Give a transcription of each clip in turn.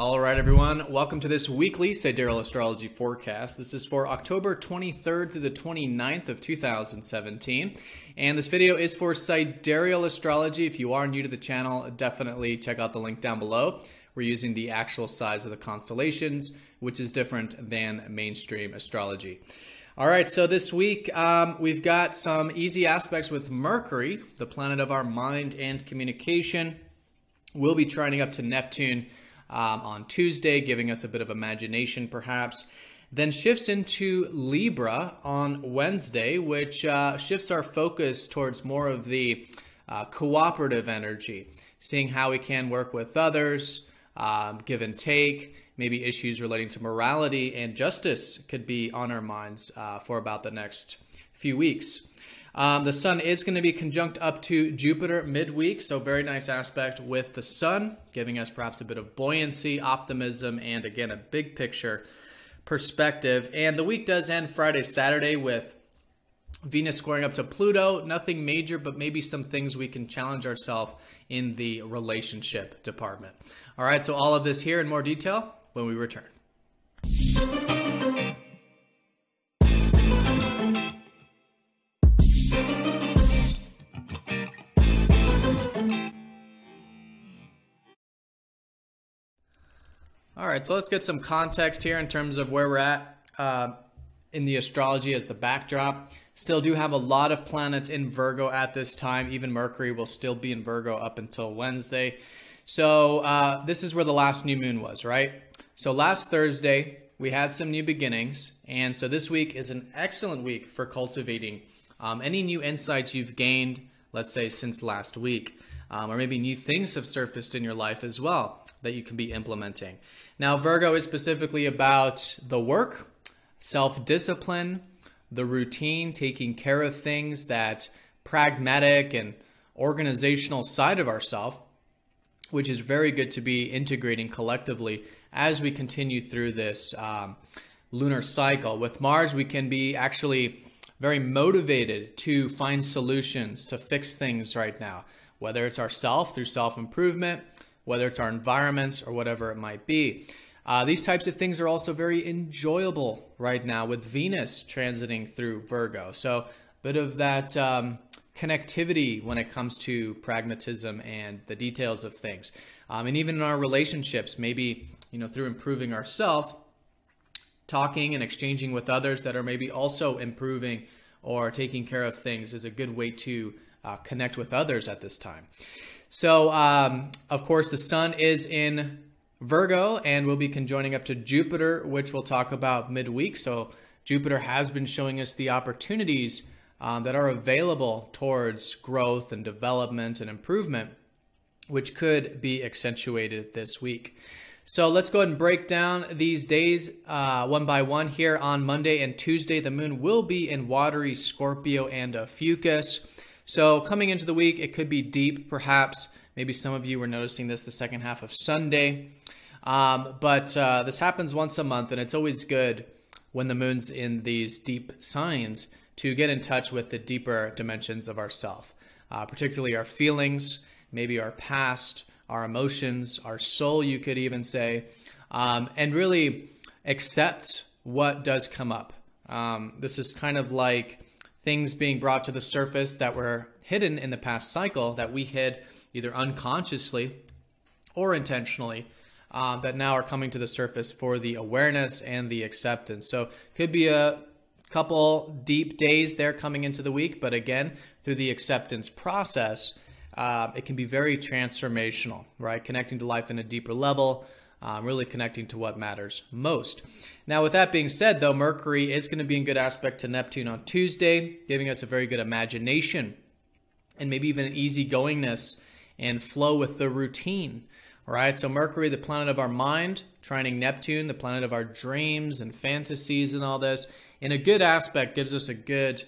All right, everyone. Welcome to this weekly Sidereal Astrology forecast. This is for October 23rd through the 29th of 2017. And this video is for Sidereal Astrology. If you are new to the channel, definitely check out the link down below. We're using the actual size of the constellations, which is different than mainstream astrology. All right, so this week we've got some easy aspects with Mercury, the planet of our mind and communication. We'll be trining up to Neptune on Tuesday, giving us a bit of imagination perhaps. Then shifts into Libra on Wednesday, which shifts our focus towards more of the cooperative energy, seeing how we can work with others, give and take. Maybe issues relating to morality and justice could be on our minds for about the next few weeks. The sun is going to be conjunct up to Jupiter midweek, so very nice aspect with the sun, giving us perhaps a bit of buoyancy, optimism, and again, a big picture perspective. And the week does end Friday, Saturday with Venus squaring up to Pluto. Nothing major, but maybe some things we can challenge ourselves in the relationship department. All right, so all of this here in more detail when we return. All right, so let's get some context here in terms of where we're at in the astrology as the backdrop. Still do have a lot of planets in Virgo at this time. Even Mercury will still be in Virgo up until Wednesday. So this is where the last new moon was, right? So last Thursday, we had some new beginnings. And so this week is an excellent week for cultivating any new insights you've gained, let's say, since last week. Or maybe new things have surfaced in your life as well that you can be implementing. Now, Virgo is specifically about the work, self-discipline, the routine, taking care of things, that pragmatic and organizational side of ourselves, which is very good to be integrating collectively as we continue through this lunar cycle. With Mars, we can be actually very motivated to find solutions to fix things right now, whether it's ourself through self-improvement, whether it's our environment or whatever it might be. These types of things are also very enjoyable right now with Venus transiting through Virgo. So a bit of that connectivity when it comes to pragmatism and the details of things. And even in our relationships, maybe through improving ourselves, talking and exchanging with others that are maybe also improving or taking care of things is a good way to connect with others at this time. So, of course, the sun is in Virgo and will be conjoining up to Jupiter, which we'll talk about midweek. So Jupiter has been showing us the opportunities that are available towards growth and development and improvement, which could be accentuated this week. So let's go ahead and break down these days one by one here. On Monday and Tuesday, the moon will be in watery Scorpio and Ophiuchus. So coming into the week, it could be deep, perhaps. Maybe some of you were noticing this the second half of Sunday. But this happens once a month, and it's always good when the moon's in these deep signs to get in touch with the deeper dimensions of ourself, particularly our feelings, maybe our past, our emotions, our soul, you could even say, and really accept what does come up. This is kind of like things being brought to the surface that were hidden in the past cycle that we hid either unconsciously or intentionally, that now are coming to the surface for the awareness and the acceptance. So could be a couple deep days there coming into the week, but again, through the acceptance process, it can be very transformational, right? Connecting to life in a deeper level, really connecting to what matters most. Now, with that being said, though, Mercury is going to be in good aspect to Neptune on Tuesday, giving us a very good imagination and maybe even an easygoingness and flow with the routine, right? So Mercury, the planet of our mind, trining Neptune, the planet of our dreams and fantasies and all this, in a good aspect gives us a good,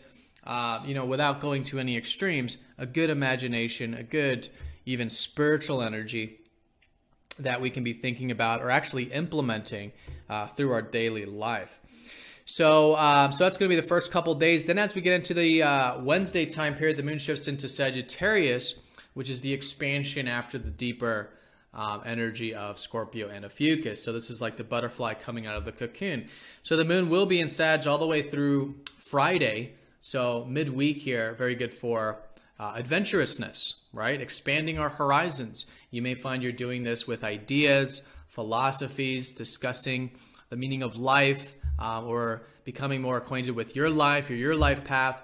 without going to any extremes, a good imagination, a good even spiritual energy that we can be thinking about or actually implementing through our daily life. So that's going to be the first couple days. Then as we get into the Wednesday time period, the moon shifts into Sagittarius, which is the expansion after the deeper energy of Scorpio and Ophiuchus. So this is like the butterfly coming out of the cocoon. So the moon will be in Sag all the way through Friday. So midweek here, very good for adventurousness, right? Expanding our horizons. You may find you're doing this with ideas, philosophies, discussing the meaning of life, or becoming more acquainted with your life or your life path,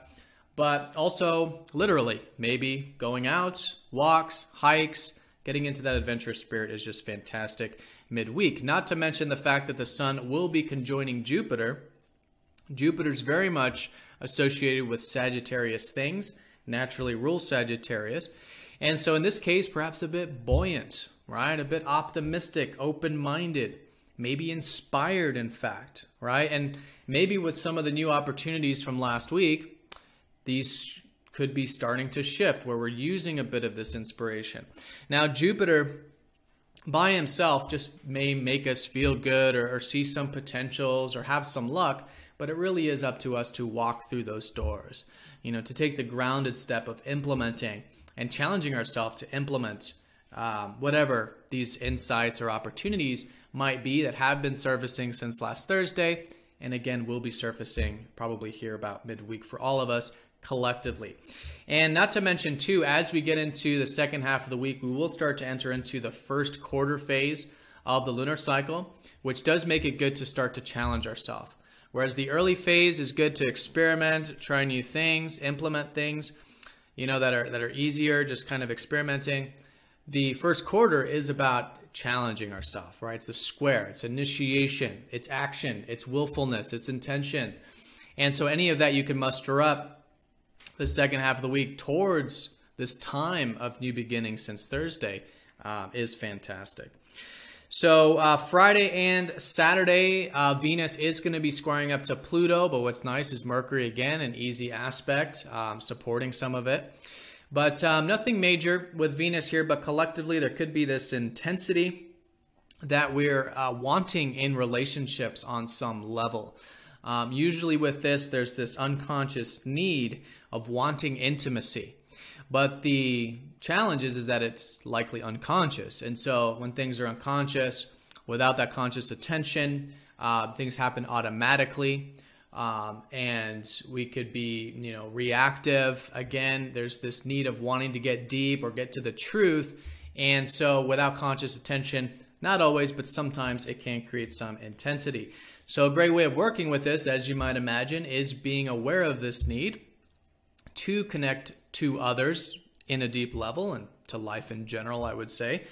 but also literally maybe going out, walks, hikes, getting into that adventurous spirit is just fantastic midweek. Not to mention the fact that the sun will be conjoining Jupiter. Jupiter's very much associated with Sagittarius things, naturally rules Sagittarius. And so in this case, perhaps a bit buoyant, right? A bit optimistic, open-minded, maybe inspired, in fact, right? And maybe with some of the new opportunities from last week, these could be starting to shift where we're using a bit of this inspiration. Now, Jupiter by himself just may make us feel good or see some potentials or have some luck, but it really is up to us to walk through those doors, you know, to take the grounded step of implementing and challenging ourselves to implement whatever these insights or opportunities might be that have been surfacing since last Thursday. And again, will be surfacing probably here about midweek for all of us collectively. And not to mention too, as we get into the second half of the week, we will start to enter into the first quarter phase of the lunar cycle, which does make it good to start to challenge ourselves. Whereas the early phase is good to experiment, try new things, implement things, you know, that are easier, just kind of experimenting. The first quarter is about challenging ourselves, right? It's the square, it's initiation, it's action, it's willfulness, it's intention. And so any of that you can muster up the second half of the week towards this time of new beginnings since Thursday is fantastic. So Friday and Saturday, Venus is going to be squaring up to Pluto, but what's nice is Mercury again, an easy aspect, supporting some of it. But nothing major with Venus here, but collectively there could be this intensity that we're wanting in relationships on some level. Usually with this, there's this unconscious need of wanting intimacy. But the challenge is that it's likely unconscious. And so when things are unconscious, without that conscious attention, things happen automatically. And we could be, you know, reactive. Again, there's this need of wanting to get deep or get to the truth. And so without conscious attention, not always, but sometimes it can create some intensity. So a great way of working with this, as you might imagine, is being aware of this need to connect to others in a deep level and to life in general, I would say.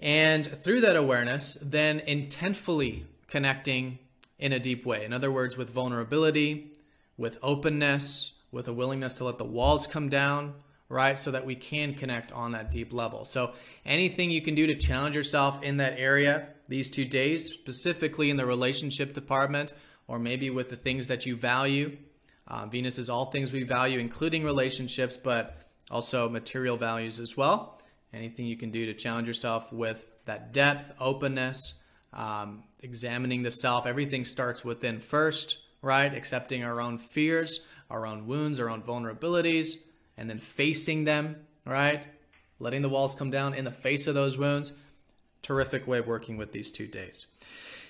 And through that awareness, then intentfully connecting in a deep way. In other words, with vulnerability, with openness, with a willingness to let the walls come down, right? So that we can connect on that deep level. So anything you can do to challenge yourself in that area these 2 days, specifically in the relationship department, or maybe with the things that you value. Venus is all things we value, including relationships, but also material values as well. Anything you can do to challenge yourself with that depth, openness, examining the self. Everything starts within first, right? Accepting our own fears, our own wounds, our own vulnerabilities, and then facing them, right? Letting the walls come down in the face of those wounds. Terrific way of working with these 2 days.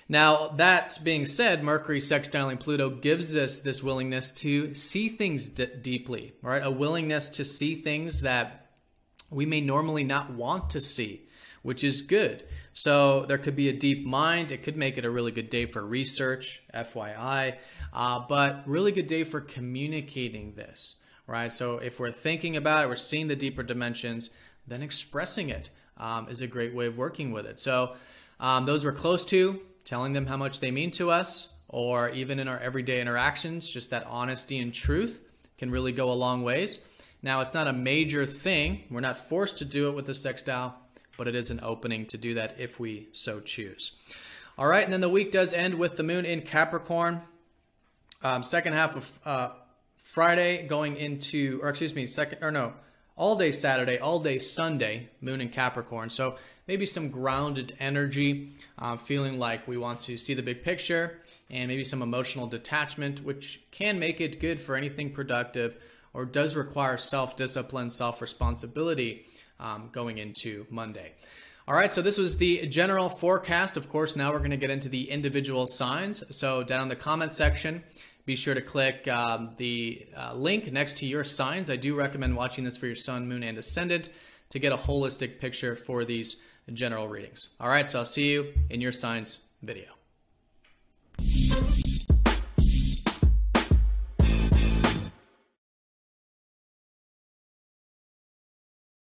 Now, that being said, Mercury sextiling Pluto gives us this willingness to see things deeply, right? A willingness to see things that we may normally not want to see, which is good. So there could be a deep mind. It could make it a really good day for research, FYI, but really good day for communicating this, right? So if we're thinking about it, we're seeing the deeper dimensions, then expressing it is a great way of working with it. So those we're close to, telling them how much they mean to us, or even in our everyday interactions, just that honesty and truth can really go a long ways. Now, it's not a major thing. We're not forced to do it with the sextile, but it is an opening to do that if we so choose. All right, and then the week does end with the moon in Capricorn. Second half of Friday going into, or excuse me, all day Saturday, all day Sunday, moon in Capricorn. So maybe some grounded energy, feeling like we want to see the big picture, and maybe some emotional detachment, which can make it good for anything productive or does require self-discipline, self-responsibility going into Monday. All right, so this was the general forecast. Of course, now we're going to get into the individual signs. So down in the comment section, be sure to click the link next to your signs. I do recommend watching this for your sun, moon, and ascendant to get a holistic picture for these general readings. All right, so I'll see you in your signs video.